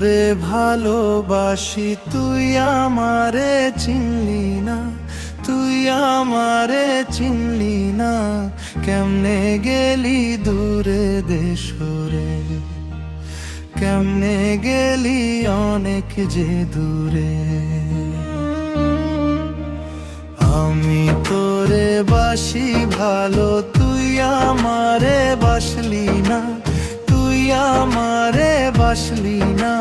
তোরে ভালোবাসি, তুই আমারে চিনলি না, তুই আমারে চিনলি না। কেমনে গেলি দূরে দেশরে, কেমনে গেলি অনেক যে দূরে। আমি তোরে বাসি ভালো, তুই আমারে বাসলি না, তুই আমারে বাসলি না।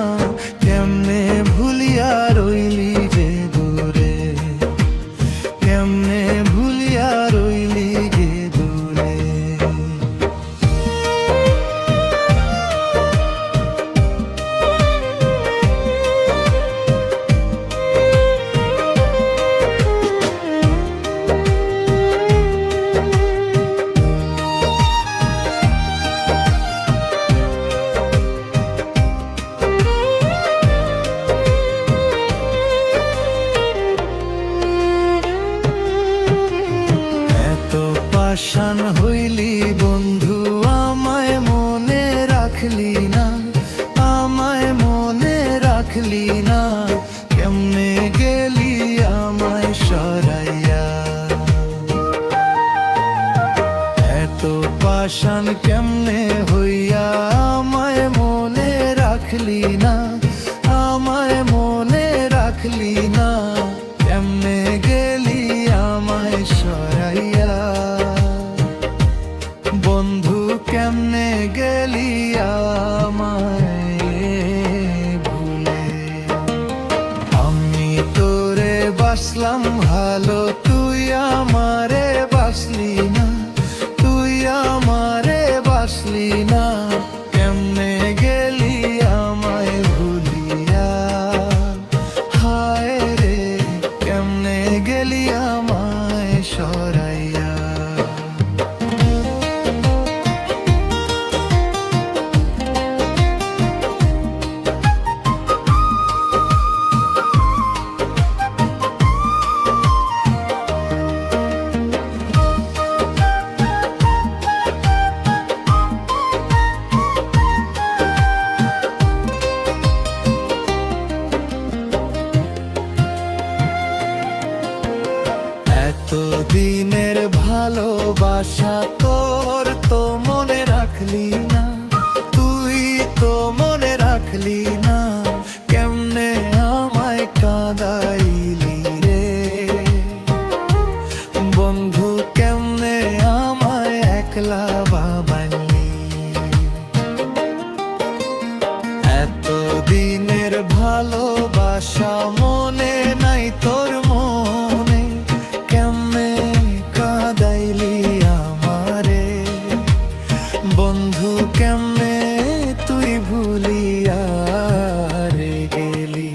কেমনে ভুলিয়া রইলি যে দূরে, কেমনে ভুলিয়া রইলি যে দূরে। পাষাণ হইলি বন্ধু, আমায় মনে রাখলি না, আমায় মনে রাখলি না। কেমনে গেলি আমায় সরাইয়া, এত পাষাণ কেমনে হইয়া আমায় মনে রাখলি না, আমায় মনে রাখলি না। কেমনে গেলি আমায় সরাইয়া, বন্ধু কেমনে গেলি আমায় ভুলে। আমি তোরে বাসলাম ভালো, তুই আমারে বাসলি না, তুই আমারে বাসলি না। কেমনে গেলি আমায় ভুলিয়া, হায় রে কেমনে গেলি আমায় সরাইয়া। দিনের ভালোবাসা তোর তো মনে রাখলি না, তুই তো মনে রাখলি না। কেমনে আমায় কাঁদাইলি রে বন্ধু, কেমনে আমায় একলা বাবাইলি। এত দিনের ভালোবাসা মনে নাই তোর মনে, কেমনে কাঁদাইলি আমারে বন্ধু, কেমনে তুই ভুলিয়া রে গেলি।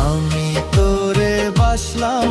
আমি তোরে বাসলাম